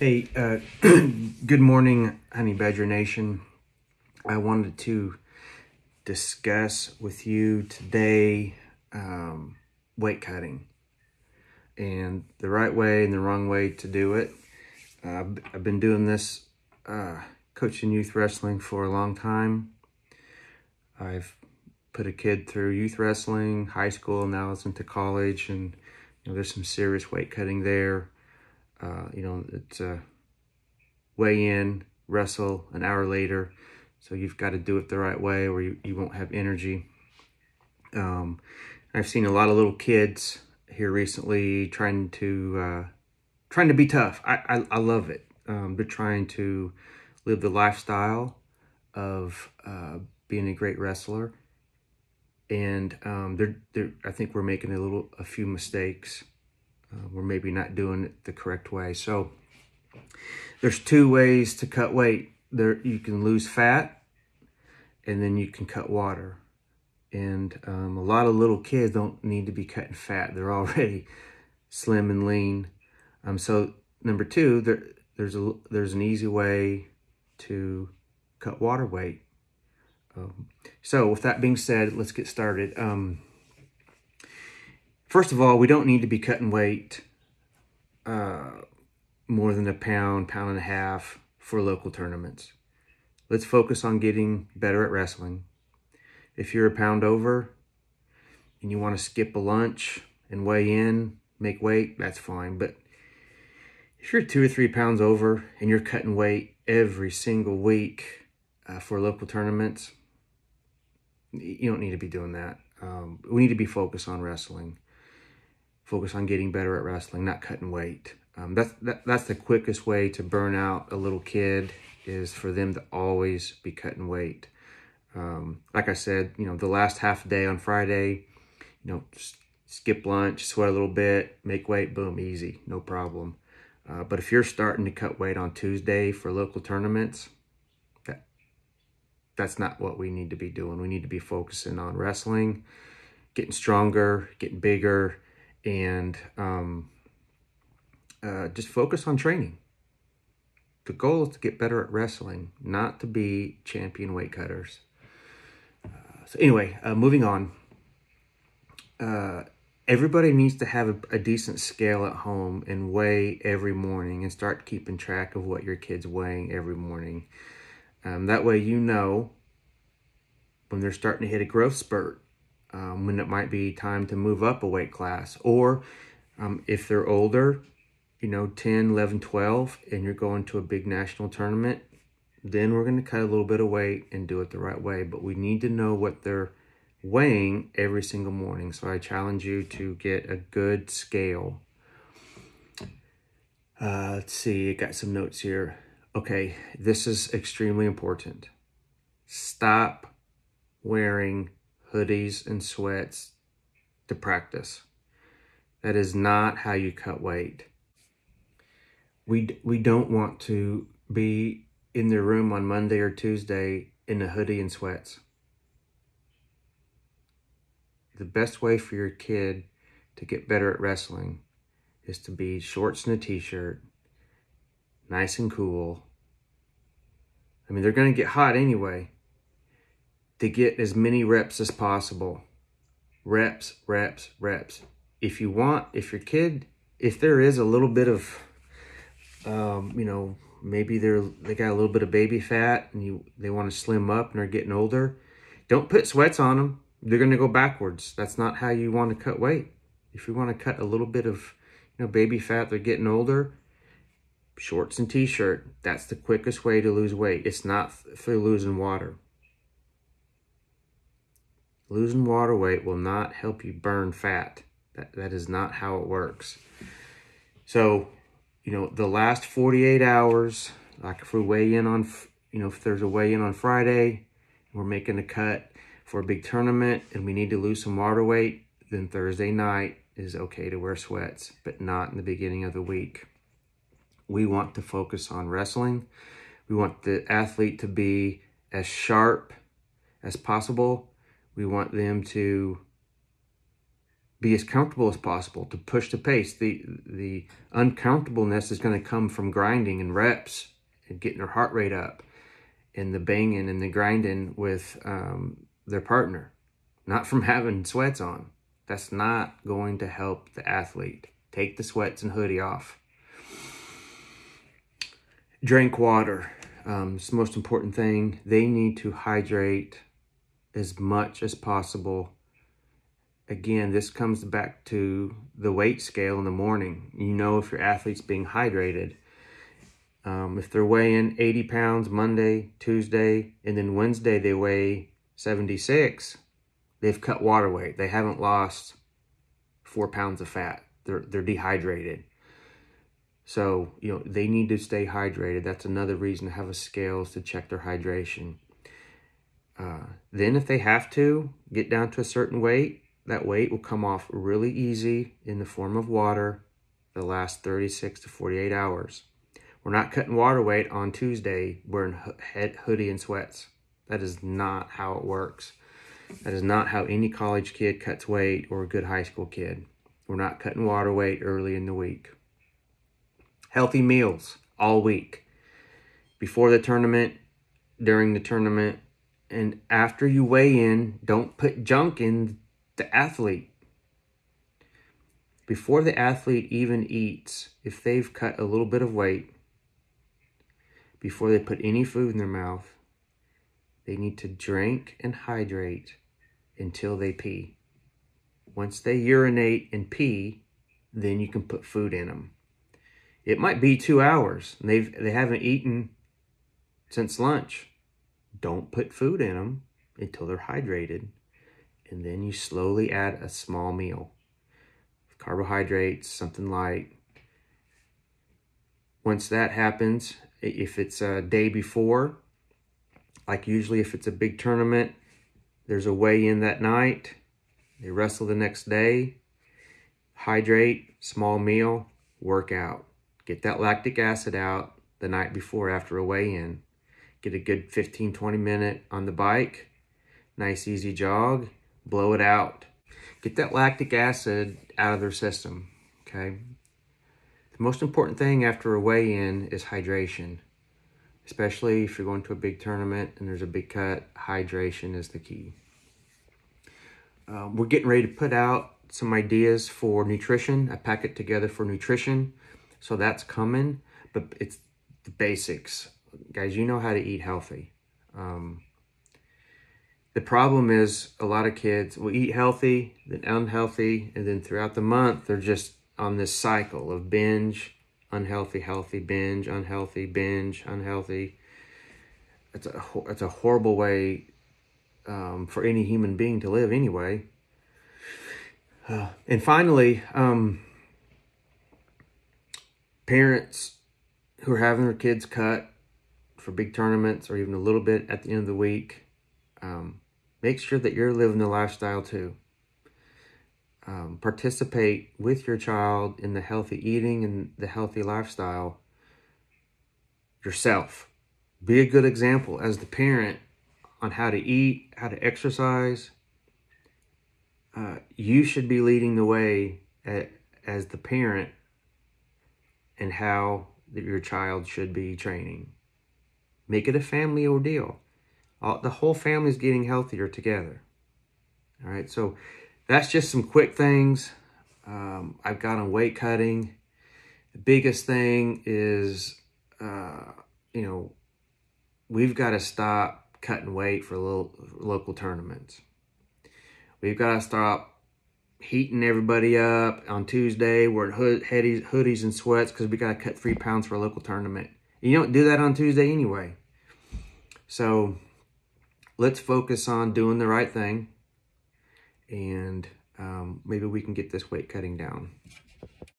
Hey, good morning, Honey Badger Nation. I wanted to discuss with you today weight cutting and the right way and the wrong way to do it. I've been doing this, coaching youth wrestling for a long time. I've put a kid through youth wrestling, high school, now it's into college, and there's some serious weight cutting there. It's weigh in, wrestle an hour later. So you've got to do it the right way or you won't have energy. I've seen a lot of little kids here recently trying to be tough. I love it. They're trying to live the lifestyle of being a great wrestler. And I think we're making a few mistakes. We're maybe not doing it the correct way. So there's two ways to cut weight. You can lose fat, and then you can cut water. And a lot of little kids don't need to be cutting fat. They're already slim and lean. So number two, there's an easy way to cut water weight. So with that being said, let's get started. First of all, we don't need to be cutting weight more than a pound and a half for local tournaments. Let's focus on getting better at wrestling. If you're a pound over and you want to skip a lunch and weigh in, make weight, that's fine. But if you're 2 or 3 pounds over and you're cutting weight every single week for local tournaments, you don't need to be doing that. We need to be focused on wrestling. Focus on getting better at wrestling, not cutting weight. That's the quickest way to burn out a little kid, is for them to always be cutting weight. Like I said, the last half day on Friday, skip lunch, sweat a little bit, make weight, boom, easy, no problem. But if you're starting to cut weight on Tuesday for local tournaments, that's not what we need to be doing. We need to be focusing on wrestling, getting stronger, getting bigger, and just focus on training. The goal is to get better at wrestling, not to be champion weight cutters. So anyway, moving on. Everybody needs to have a decent scale at home and weigh every morning and start keeping track of what your kid's weighing every morning. That way when they're starting to hit a growth spurt, when it might be time to move up a weight class, or if they're older, 10, 11, 12, and you're going to a big national tournament, then we're going to cut a little bit of weight and do it the right way. But we need to know what they're weighing every single morning. So I challenge you to get a good scale. Let's see, I got some notes here. Okay, this is extremely important. Stop wearing hoodies and sweats to practice. That is not how you cut weight. We don't want to be in the room on Monday or Tuesday in a hoodie and sweats. The best way for your kid to get better at wrestling is to be shorts and a t-shirt, nice and cool. I mean, they're going to get hot anyway. To get as many reps as possible. Reps, reps, reps. If there is a little bit of, maybe they got a little bit of baby fat and they want to slim up and they're getting older, don't put sweats on them. They're going to go backwards. That's not how you want to cut weight. If you want to cut a little bit of, baby fat, they're getting older, shorts and t-shirt. That's the quickest way to lose weight. It's not for losing water. Losing water weight will not help you burn fat. That is not how it works. So, the last 48 hours, like if we weigh in on, if there's a weigh in on Friday, we're making a cut for a big tournament and we need to lose some water weight, then Thursday night is okay to wear sweats, but not in the beginning of the week. We want to focus on wrestling. We want the athlete to be as sharp as possible. We want them to be as comfortable as possible, to push the pace. The uncomfortableness is going to come from grinding and reps and getting their heart rate up and the banging and the grinding with their partner, not from having sweats on. That's not going to help the athlete. Take the sweats and hoodie off. Drink water. It's the most important thing. They need to hydrate as much as possible. Again, this comes back to the weight scale in the morning. You know if your athlete's being hydrated. If they're weighing 80 pounds Monday, Tuesday, and then Wednesday they weigh 76, they've cut water weight. They haven't lost 4 pounds of fat. They're dehydrated. So, you know, they need to stay hydrated. That's another reason to have a scale, is to check their hydration. Then if they have to get down to a certain weight, that weight will come off really easy in the form of water the last 36 to 48 hours. We're not cutting water weight on Tuesday wearing hoodie and sweats. That is not how it works. That is not how any college kid cuts weight, or a good high school kid. We're not cutting water weight early in the week. Healthy meals all week. Before the tournament, during the tournament, and after you weigh in. Don't put junk in the athlete. Before the athlete even eats, if they've cut a little bit of weight, before they put any food in their mouth, they need to drink and hydrate until they pee. Once they urinate and pee, then you can put food in them. It might be 2 hours and they haven't eaten since lunch. Don't put food in them until they're hydrated. And then you slowly add a small meal. Carbohydrates, something light. Once that happens, if it's a day before, like usually if it's a big tournament, there's a weigh-in that night. They wrestle the next day. Hydrate, small meal, work out. Get that lactic acid out the night before after a weigh-in. Get a good 15-20 minute on the bike. Nice easy jog. Blow it out. Get that lactic acid out of their system, okay? The most important thing after a weigh-in is hydration. Especially if you're going to a big tournament and there's a big cut, hydration is the key. We're getting ready to put out some ideas for nutrition. I pack it together for nutrition. So that's coming, but it's the basics. Guys, you know how to eat healthy. The problem is a lot of kids will eat healthy, then unhealthy, and then throughout the month, they're just on this cycle of binge, unhealthy, healthy, binge, unhealthy, binge, unhealthy. It's a horrible way for any human being to live anyway. And finally, parents who are having their kids cut for big tournaments or even a little bit at the end of the week, make sure that you're living the lifestyle too. Participate with your child in the healthy eating and the healthy lifestyle yourself. Be a good example as the parent on how to eat, how to exercise. You should be leading the way as the parent and how your child should be training. Make it a family ordeal. The whole family's getting healthier together. All right, so that's just some quick things I've got on weight cutting. The biggest thing is, we've got to stop cutting weight for local tournaments. We've got to stop heating everybody up on Tuesday. We're in hoodies and sweats because we got to cut 3 pounds for a local tournament. You don't do that on Tuesday anyway. So let's focus on doing the right thing, and maybe we can get this weight cutting down.